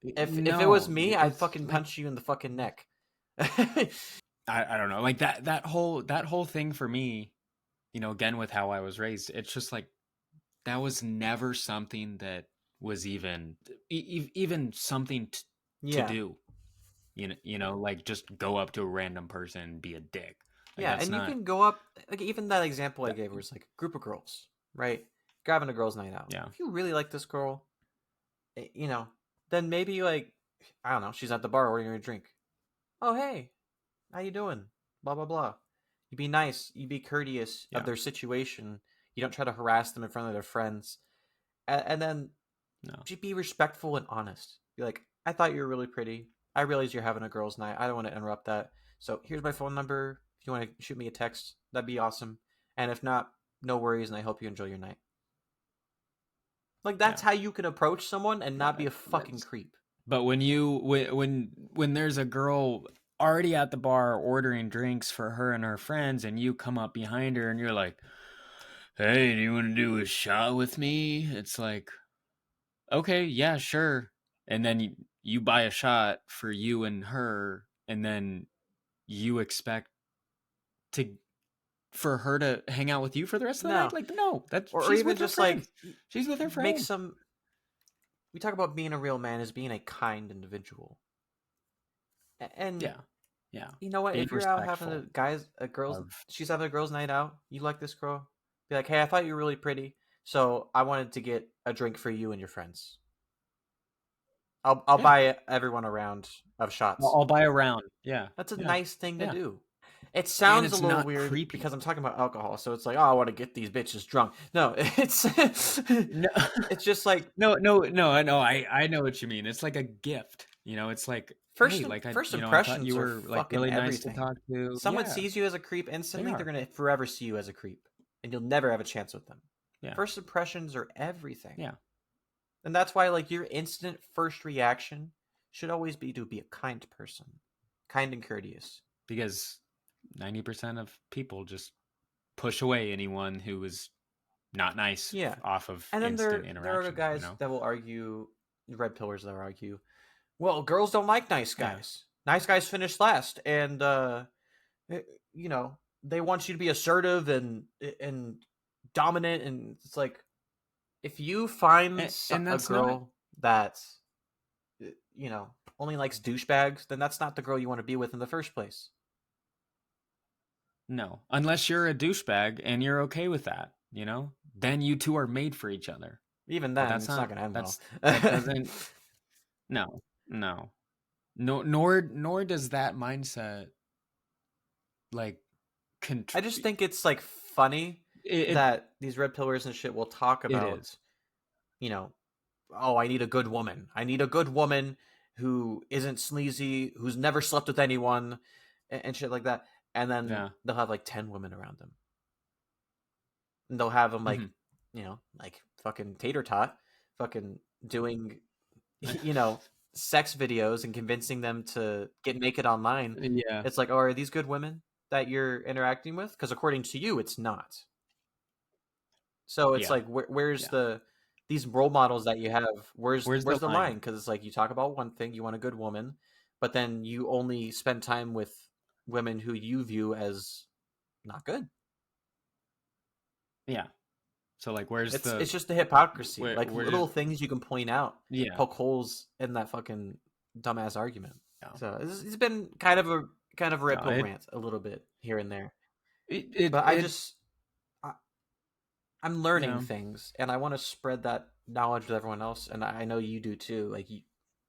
if it was me, I'd fucking punch you in the fucking neck. I don't know, like that whole thing for me, you know, again with how I was raised, it's just like that was never something that was even something to do. You know, like just go up to a random person and be a dick. Like, yeah, and you can go up, like, even that example I gave was like a group of girls, right? You're having a girls' night out. Yeah. If you really like this girl, you know, then maybe, like, I don't know, she's at the bar ordering a drink. Oh, hey, how you doing? Blah, blah, blah. You be nice. You be courteous of their situation. You don't try to harass them in front of their friends. And then just be respectful and honest. Be like, I thought you were really pretty. I realize you're having a girls' night. I don't want to interrupt that. So here's my phone number. If you want to shoot me a text, that'd be awesome. And if not, no worries, and I hope you enjoy your night. Like, that's how you can approach someone and not be a fucking creep. But when there's a girl already at the bar ordering drinks for her and her friends, and you come up behind her and you're like, hey, do you want to do a shot with me? It's like, okay, yeah, sure. And then you buy a shot for you and her, and then you expect for her to hang out with you for the rest of the night? Like, no, or even just like, she's with her friends. We talk about being a real man as being a kind individual. And you know what? If you're out having she's having a girls' night out, you like this girl, be like, hey, I thought you were really pretty, so I wanted to get a drink for you and your friends. I'll buy everyone a round of shots. I'll buy a round. Yeah. That's a nice thing to do. It sounds a little weird creepy because I'm talking about alcohol, so it's like, oh, I want to get these bitches drunk. No, it's it's just like no. I know what you mean. It's like a gift. You know, it's like first impressions. I thought you were like really everything. nice to talk to. Someone sees you as a creep instantly, they're gonna forever see you as a creep, and you'll never have a chance with them. Yeah. First impressions are everything. Yeah. And that's why, like, your instant first reaction should always be to be a kind person, kind and courteous. Because 90% of people just push away anyone who is not nice off of instant interaction. There are guys that will argue, red pillars that will argue, well, girls don't like nice guys. Yeah. Nice guys finish last. And, you know, they want you to be assertive and dominant. And it's like, if you find a girl that, you know, only likes douchebags, then that's not the girl you want to be with in the first place. No, unless you're a douchebag and you're okay with that, you know, then you two are made for each other. Even then, it's not going to end well. That doesn't. No. Nor does that mindset like. I just think it's like funny that these red pillars and shit will talk about, you know, oh, I need a good woman. I need a good woman who isn't sleazy, who's never slept with anyone, and shit like that. And then they'll have like 10 women around them. And they'll have them like, you know, like fucking tater tot, fucking doing, you know, sex videos and convincing them to get naked online. Yeah. It's like, oh, are these good women that you're interacting with? Because according to you, it's not. So it's like, where's these role models that you have? Where's the line? Because it's like, you talk about one thing, you want a good woman, but then you only spend time with women who you view as not good. Yeah. So like, it's just the hypocrisy. Little things you can point out. Yeah. Poke holes in that fucking dumbass argument. Yeah. So it's been kind of a kind of red pill rant a little bit here and there. But I'm learning things, and I want to spread that knowledge with everyone else, and I know you do too. Like,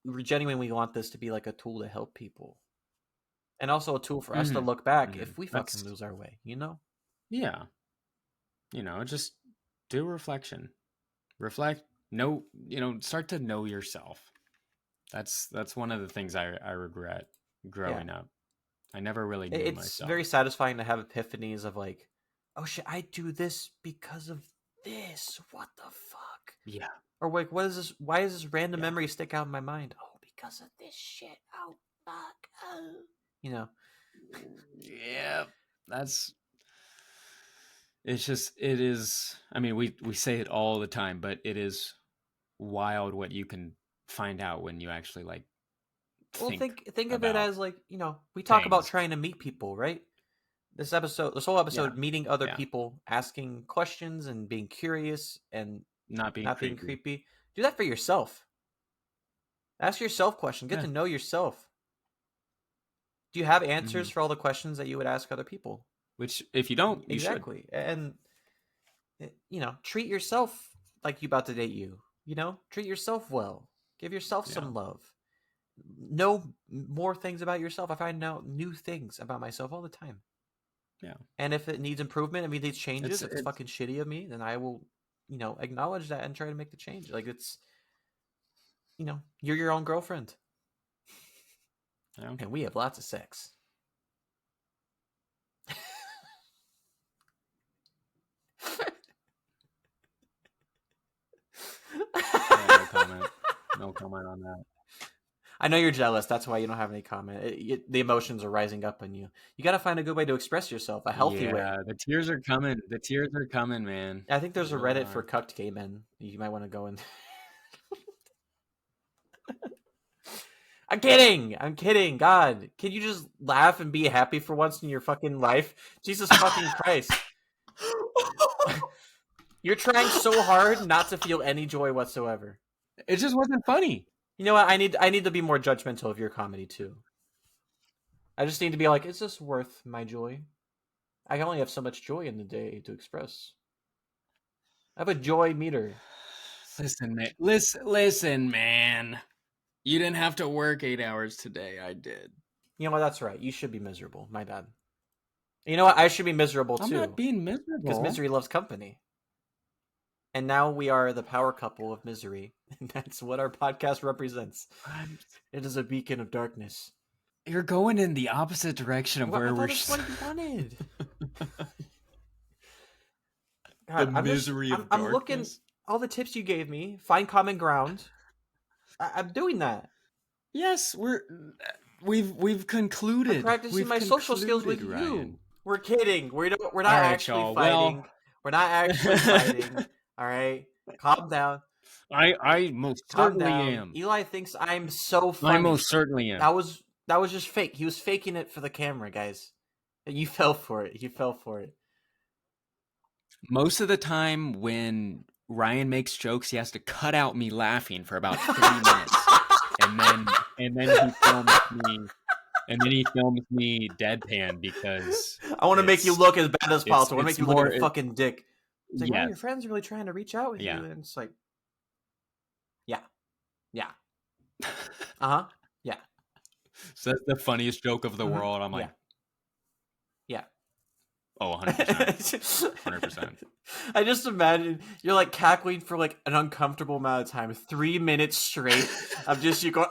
we genuinely want this to be like a tool to help people, and also a tool for us to look back if we fucking lose our way, you know? Yeah. Just do reflection. Reflect. Start to know yourself. That's one of the things I regret growing up. I never really knew myself. It's very satisfying to have epiphanies of like, oh shit, I do this because of this. What the fuck? Yeah. Or like, what is this? Why does this random memory stick out in my mind? Oh, because of this shit. Oh, fuck. Oh. You know? Yeah. It is, I mean, we say it all the time, but it is wild what you can find out when you actually like think of it as like, we talk about trying to meet people, right? This whole episode, meeting other people, asking questions and being curious and not being creepy. Do that for yourself. Ask yourself questions. Get to know yourself. Do you have answers for all the questions that you would ask other people? Which, if you don't, you exactly. And treat yourself like you about to date you. Treat yourself well. Give yourself some love. Know more things about yourself. I find out new things about myself all the time. Yeah. And if it needs improvement, if it needs changes, if it's fucking shitty of me, then I will, acknowledge that and try to make the change. Like, it's, you're your own girlfriend. Yeah. And we have lots of sex. No comment on that. I know you're jealous. That's why you don't have any comment. The emotions are rising up in you. You got to find a good way to express yourself, a healthy way. Yeah, the tears are coming. The tears are coming, man. I think there's a Reddit for cucked gay men. You might want to go in. I'm kidding. God, can you just laugh and be happy for once in your fucking life? Jesus fucking Christ. You're trying so hard not to feel any joy whatsoever. It just wasn't funny. You know what? I need to be more judgmental of your comedy too. I just need to be like, is this worth my joy? I only have so much joy in the day to express. I have a joy meter. Listen, man. You didn't have to work 8 hours today. I did. You know what? That's right. You should be miserable. My bad. You know what? I should be miserable too. I'm not being miserable. Because misery loves company. And now we are the power couple of misery. And that's what our podcast represents. It is a beacon of darkness. You're going in the opposite direction of where we're... That's what you wanted. God, the misery of darkness. I'm looking... All the tips you gave me. Find common ground. I'm doing that. Yes, we've concluded. I'm practicing my social skills with Ryan. You. We're kidding. We're not actually fighting. Well, we're not actually fighting. All right, calm down. I most certainly am. Eli thinks I'm so funny. I most certainly am. That was just fake. He was faking it for the camera, guys. You fell for it. Most of the time when Ryan makes jokes, he has to cut out me laughing for about 3 minutes, and then he films me deadpan because I want to make you look as bad as possible. I want to make you look like a fucking dick. It's like, well, your friends are really trying to reach out with you, and it's like, yeah, yeah. So that's the funniest joke of the world. I'm like, yeah. Oh, 100%. 100%. I just imagine you're like cackling for like an uncomfortable amount of time, 3 minutes straight of just you going,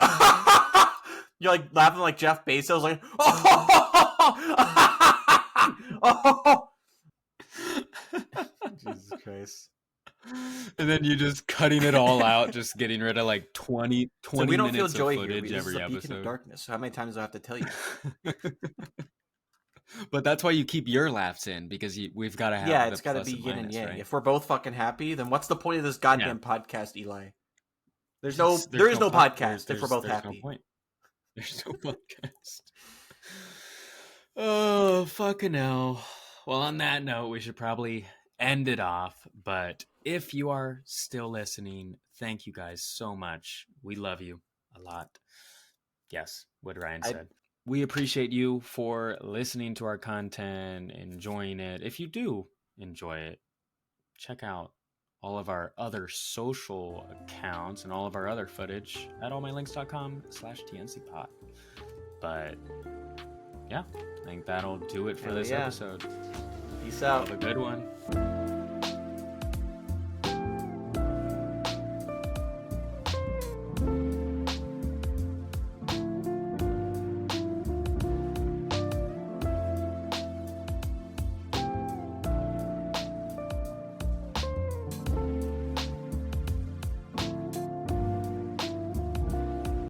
you're like laughing like Jeff Bezos, like, oh. Jesus Christ. And then you just cutting it all out, just getting rid of like 20 so we don't minutes feel joy of footage here. Every episode. Beacon of darkness. So how many times do I have to tell you? But that's why you keep your laughs in, because we've got to have it's got to be yin and yang. Right? If we're both fucking happy, then what's the point of this goddamn podcast, Eli? There is no podcast if we're both happy. No point. There's no podcast. Oh, fucking hell. Well, on that note, we should probably end it off. But if you are still listening, thank you guys so much. We love you a lot. Yes, what Ryan said. we appreciate you for listening to our content, enjoying it. If you do enjoy it, check out all of our other social accounts and all of our other footage at allmylinks.com/TNCpod. But yeah, I think that'll do it for this episode. Peace out. Have a good one.